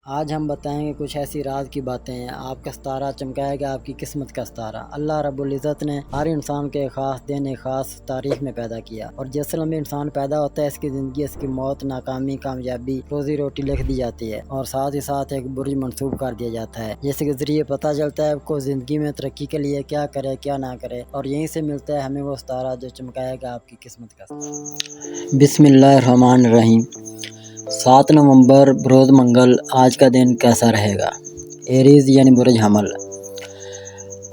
آج ہم بتائیں گے کچھ ایسی راز کی باتیں ہیں۔ آپ کا ستارہ چمکائے گا آپ کی قسمت کا ستارہ۔ اللہ رب العزت نے ہر انسان کے خاص دن ایک خاص تاریخ میں پیدا کیا، اور جس لمحے انسان پیدا ہوتا ہے اس کی زندگی، اس کی موت، ناکامی، کامیابی، روزی روٹی لکھ دی جاتی ہے، اور ساتھ ہی ساتھ ایک برج منسوب کر دیا جاتا ہے، جس کے ذریعے پتہ چلتا ہے آپ کو زندگی میں ترقی کے لیے کیا کرے کیا نہ کرے، اور یہیں سے ملتا ہے ہمیں وہ ستارہ جو چمکائے گا آپ کی قسمت کا ستارہ۔ بسم اللہ الرحمن الرحیم۔ 7 نومبر بروز منگل۔ آج کا دن کیسا رہے گا؟ ایریز یعنی برج حمل۔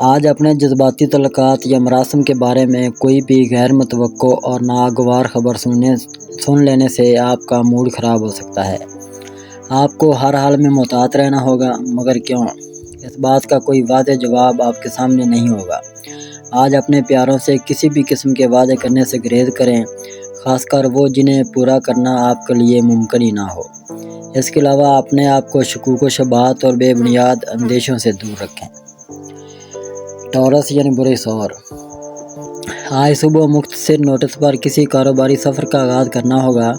آج اپنے جذباتی تعلقات یا مراسم کے بارے میں کوئی بھی غیر متوقع اور ناگوار خبر سن لینے سے آپ کا موڈ خراب ہو سکتا ہے۔ آپ کو ہر حال میں محتاط رہنا ہوگا، مگر کیوں؟ اس بات کا کوئی واضح جواب آپ کے سامنے نہیں ہوگا۔ آج اپنے پیاروں سے کسی بھی قسم کے وعدے کرنے سے گریز کریں، خاص کر وہ جنہیں پورا کرنا آپ کے لیے ممکن ہی نہ ہو۔ اس کے علاوہ اپنے آپ کو شکوک و شبہات اور بے بنیاد اندیشوں سے دور رکھیں۔ ٹورس یعنی برج ثور۔ آج صبح مختصر نوٹس پر کسی کاروباری سفر کا آغاز کرنا ہوگا۔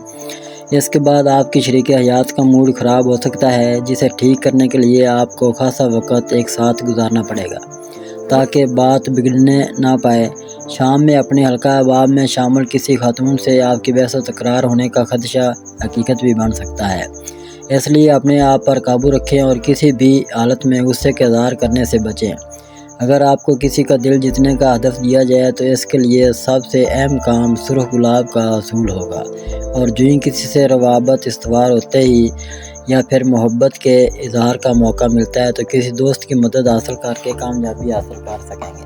اس کے بعد آپ کی شریک حیات کا موڈ خراب ہو سکتا ہے، جسے ٹھیک کرنے کے لیے آپ کو خاصا وقت ایک ساتھ گزارنا پڑے گا تاکہ بات بگڑنے نہ پائے۔ شام میں اپنے حلقہ احباب میں شامل کسی خاتون سے آپ کی بحث و تکرار ہونے کا خدشہ حقیقت بھی بن سکتا ہے، اس لیے اپنے آپ پر قابو رکھیں اور کسی بھی حالت میں غصے کا اظہار کرنے سے بچیں۔ اگر آپ کو کسی کا دل جیتنے کا ہدف دیا جائے تو اس کے لیے سب سے اہم کام سرخ گلاب کا حصول ہوگا، اور جو ہی کسی سے روابط استوار ہوتے ہی یا پھر محبت کے اظہار کا موقع ملتا ہے تو کسی دوست کی مدد حاصل کر کے کامیابی حاصل کر سکیں گے۔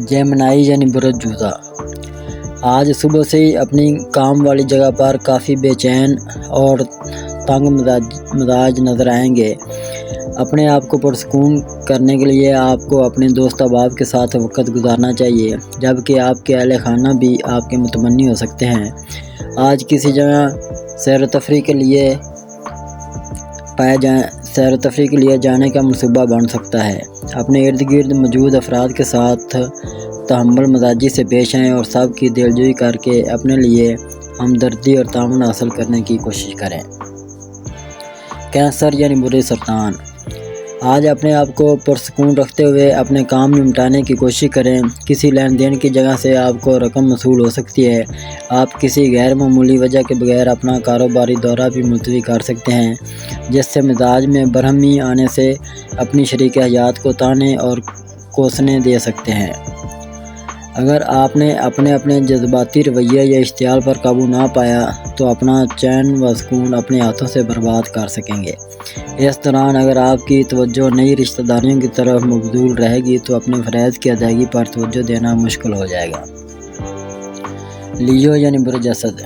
جیمنائی یعنی برج جوزا۔ آج صبح سے ہی اپنی کام والی جگہ پر کافی بے چین اور تنگ مزاج نظر آئیں گے۔ اپنے آپ کو پرسکون کرنے کے لیے آپ کو اپنے دوست احباب کے ساتھ وقت گزارنا چاہیے، جبکہ آپ کے اہل خانہ بھی آپ کے متمنی ہو سکتے ہیں۔ آج کسی جگہ سیر و تفریح کے لیے جانے کا منصوبہ بن سکتا ہے۔ اپنے ارد گرد موجود افراد کے ساتھ تحمل مزاجی سے پیش آئیں اور سب کی دلجوئی کر کے اپنے لیے ہمدردی اور تعاون حاصل کرنے کی کوشش کریں۔ کینسر یعنی برج سرطان۔ آج اپنے آپ کو پرسکون رکھتے ہوئے اپنے کام نمٹانے کی کوشش کریں۔ کسی لین دین کی جگہ سے آپ کو رقم موصول ہو سکتی ہے۔ آپ کسی غیر معمولی وجہ کے بغیر اپنا کاروباری دورہ بھی ملتوی کر سکتے ہیں، جس سے مزاج میں برہمی آنے سے اپنی شریک حیات کو طعنے اور کوسنے دے سکتے ہیں۔ اگر آپ نے اپنے جذباتی رویے یا اشتعال پر قابو نہ پایا تو اپنا چین و سکون اپنے ہاتھوں سے برباد کر سکیں گے۔ اس دوران اگر آپ کی توجہ نئی رشتہ داریوں کی طرف مبذول رہے گی تو اپنے فرائض کی ادائیگی پر توجہ دینا مشکل ہو جائے گا۔ لیو یعنی برج اسد۔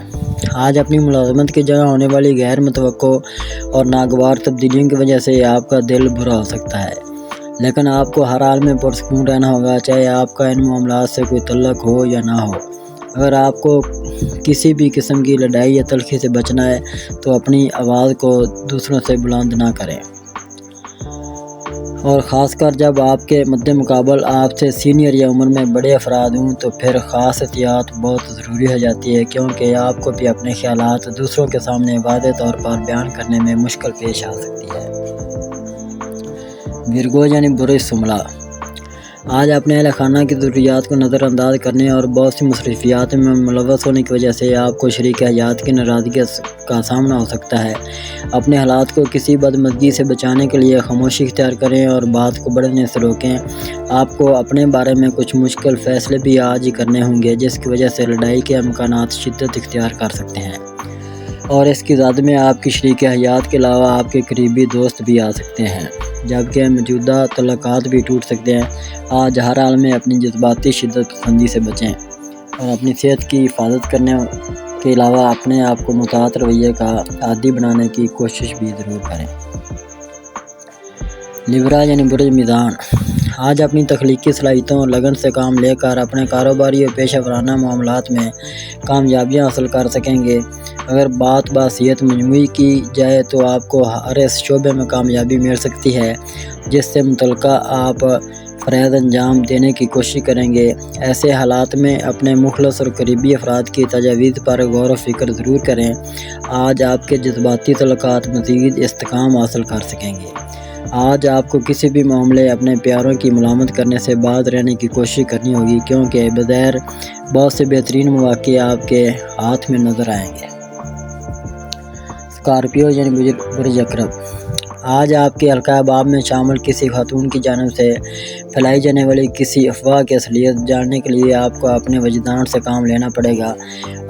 آج اپنی ملازمت کی جگہ ہونے والی غیر متوقع اور ناگوار تبدیلیوں کی وجہ سے آپ کا دل برا ہو سکتا ہے، لیکن آپ کو ہر حال میں پرسکون رہنا ہوگا، چاہے آپ کا ان معاملات سے کوئی تعلق ہو یا نہ ہو۔ اگر آپ کو کسی بھی قسم کی لڑائی یا تلخی سے بچنا ہے تو اپنی آواز کو دوسروں سے بلند نہ کریں، اور خاص کر جب آپ کے مد مقابل آپ سے سینئر یا عمر میں بڑے افراد ہوں تو پھر خاص احتیاط بہت ضروری ہو جاتی ہے، کیونکہ آپ کو بھی اپنے خیالات دوسروں کے سامنے واضح طور پر بیان کرنے میں مشکل پیش آ سکتی ہے۔ ورگو یعنی برج سملا۔ آج اپنے اہل خانہ کی ضروریات کو نظر انداز کرنے اور بہت سی مصروفیات میں ملوث ہونے کی وجہ سے آپ کو شریک حیات کی ناراضگی کا سامنا ہو سکتا ہے۔ اپنے حالات کو کسی بدمزگی سے بچانے کے لیے خاموشی اختیار کریں اور بات کو بڑھنے سے روکیں۔ آپ کو اپنے بارے میں کچھ مشکل فیصلے بھی آج ہی کرنے ہوں گے، جس کی وجہ سے لڑائی کے امکانات شدت اختیار کر سکتے ہیں، اور اس کی زد میں آپ کی شریک حیات کے علاوہ آپ کے قریبی دوست بھی آ سکتے ہیں، جبکہ موجودہ تعلقات بھی ٹوٹ سکتے ہیں۔ آج ہر حال میں اپنی جذباتی شدت پسندی سے بچیں اور اپنی صحت کی حفاظت کرنے کے علاوہ اپنے آپ کو متعدد رویے کا عادی بنانے کی کوشش بھی ضرور کریں۔ لیبرا یعنی برج میزان۔ آج اپنی تخلیقی صلاحیتوں اور لگن سے کام لے کر اپنے کاروباری اور پیشہ ورانہ معاملات میں کامیابیاں حاصل کر سکیں گے۔ اگر بات بحثیت مجموعی کی جائے تو آپ کو ہر اس شعبے میں کامیابی مل سکتی ہے جس سے متعلقہ آپ فرائض انجام دینے کی کوشش کریں گے۔ ایسے حالات میں اپنے مخلص اور قریبی افراد کی تجاویز پر غور و فکر ضرور کریں۔ آج آپ کے جذباتی تعلقات مزید استحکام حاصل کر سکیں گے۔ آج آپ کو کسی بھی معاملے اپنے پیاروں کی ملامت کرنے سے باز رہنے کی کوشش کرنی ہوگی، کیونکہ بظاہر بہت سے بہترین مواقع آپ کے ہاتھ میں نظر آئیں گے۔ اسکارپیو یعنی برج عقرب، آج آپ کے حلقہ احباب میں شامل کسی خاتون کی جانب سے پھیلائی جانے والی کسی افواہ کی اصلیت جاننے کے لیے آپ کو اپنے وجدان سے کام لینا پڑے گا۔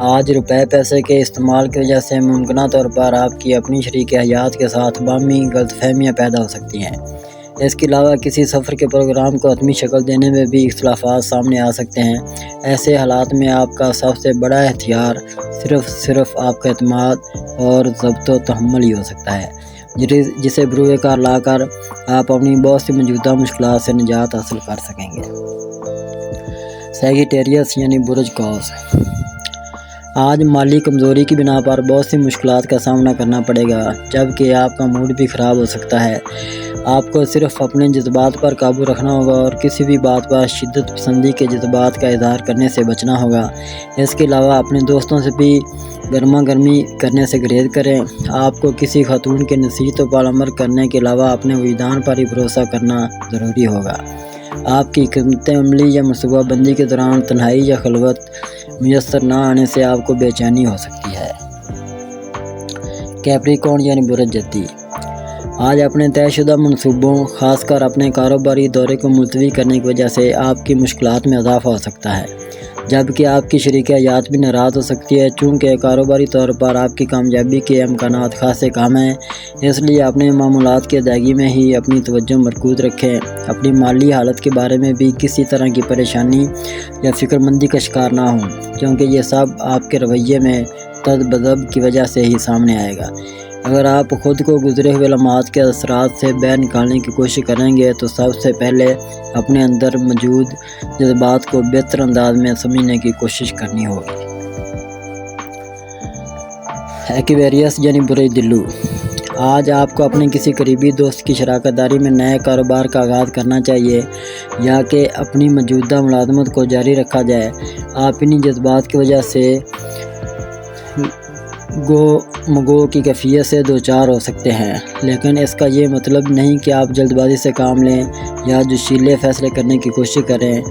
آج روپے پیسے کے استعمال کی وجہ سے ممکنہ طور پر آپ کی اپنی شریک حیات کے ساتھ باہمی غلط فہمیاں پیدا ہو سکتی ہیں۔ اس کے علاوہ کسی سفر کے پروگرام کو حتمی شکل دینے میں بھی اختلافات سامنے آ سکتے ہیں۔ ایسے حالات میں آپ کا سب سے بڑا ہتھیار صرف آپ کا اعتماد اور ضبط و تحمل ہی ہو سکتا ہے، جسے بروئے کار لا کر آپ اپنی بہت سی موجودہ مشکلات سے نجات حاصل کر سکیں گے۔ سیجیٹیریس یعنی برج قوس، آج مالی کمزوری کی بنا پر بہت سی مشکلات کا سامنا کرنا پڑے گا، جبکہ آپ کا موڈ بھی خراب ہو سکتا ہے۔ آپ کو صرف اپنے جذبات پر قابو رکھنا ہوگا اور کسی بھی بات پر شدت پسندی کے جذبات کا اظہار کرنے سے بچنا ہوگا۔ اس کے علاوہ اپنے دوستوں سے بھی گرما گرمی کرنے سے گریز کریں۔ آپ کو کسی خاتون کے نصیحتوں پر عمل کرنے کے علاوہ اپنے وجدان پر ہی بھروسہ کرنا ضروری ہوگا۔ آپ کی حکمت عملی یا منصوبہ بندی کے دوران تنہائی یا خلوت میسر نہ آنے سے آپ کو بے چینی ہو سکتی ہے۔ کیپریکارن یعنی برج جدی، آج اپنے طے شدہ منصوبوں، خاص کر اپنے کاروباری دورے کو ملتوی کرنے کی وجہ سے آپ کی مشکلات میں اضافہ ہو سکتا ہے، جبکہ آپ کی شریک حیات بھی ناراض ہو سکتی ہے۔ چونکہ کاروباری طور پر آپ کی کامیابی کے امکانات خاصے کم ہیں، اس لیے اپنے معاملات کی ادائیگی میں ہی اپنی توجہ مرکوز رکھیں۔ اپنی مالی حالت کے بارے میں بھی کسی طرح کی پریشانی یا فکر مندی کا شکار نہ ہوں، کیونکہ یہ سب آپ کے رویے میں تذبذب کی وجہ سے ہی سامنے آئے گا۔ اگر آپ خود کو گزرے ہوئے لمحات کے اثرات سے باہر نکالنے کی کوشش کریں گے تو سب سے پہلے اپنے اندر موجود جذبات کو بہتر انداز میں سمجھنے کی کوشش کرنی ہوگی۔ ایکویریس یعنی برج دلو، آج آپ کو اپنے کسی قریبی دوست کی شراکت داری میں نئے کاروبار کا آغاز کرنا چاہیے یا کہ اپنی موجودہ ملازمت کو جاری رکھا جائے۔ آپ انہی جذبات کی وجہ سے گو مگو کی کیفیت سے دوچار ہو سکتے ہیں، لیکن اس کا یہ مطلب نہیں کہ آپ جلد بازی سے کام لیں یا جوشیلے فیصلے کرنے کی کوشش کریں۔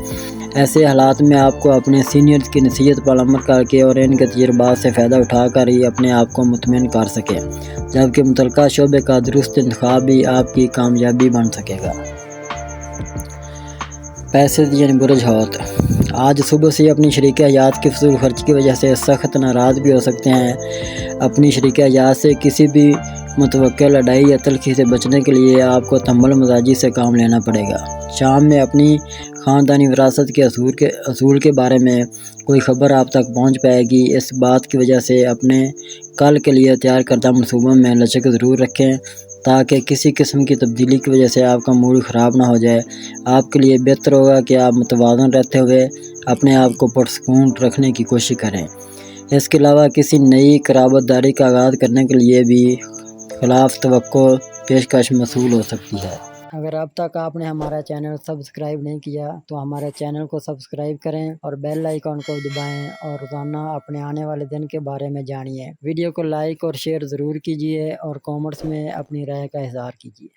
ایسے حالات میں آپ کو اپنے سینئرز کی نصیحت پر عمل کر کے اور ان کے تجربات سے فائدہ اٹھا کر ہی اپنے آپ کو مطمئن کر سکیں، جبکہ متعلقہ شعبے کا درست انتخاب بھی آپ کی کامیابی بن سکے گا۔ پیسے یعنی برج حوت، آج صبح سے اپنی شریک حیات کی فضول خرچی کی وجہ سے سخت ناراض بھی ہو سکتے ہیں۔ اپنی شریک حیات سے کسی بھی متوقع لڑائی یا تلخی سے بچنے کے لیے آپ کو تحمل مزاجی سے کام لینا پڑے گا۔ شام میں اپنی خاندانی وراثت کے اصول کے بارے میں کوئی خبر آپ تک پہنچ پائے گی۔ اس بات کی وجہ سے اپنے کل کے لیے تیار کردہ منصوبوں میں لچک ضرور رکھیں تاکہ کسی قسم کی تبدیلی کی وجہ سے آپ کا موڈ خراب نہ ہو جائے۔ آپ کے لیے بہتر ہوگا کہ آپ متوازن رہتے ہوئے اپنے آپ کو پرسکون رکھنے کی کوشش کریں۔ اس کے علاوہ کسی نئی قرابت داری کا آغاز کرنے کے لیے بھی خلاف توقع پیشکش موصول ہو سکتی ہے۔ اگر اب تک آپ نے ہمارا چینل سبسکرائب نہیں کیا تو ہمارے چینل کو سبسکرائب کریں اور بیل آئیکن کو دبائیں اور روزانہ اپنے آنے والے دن کے بارے میں جانیے۔ ویڈیو کو لائک اور شیئر ضرور کیجیے اور کامنٹس میں اپنی رائے کا اظہار کیجیے۔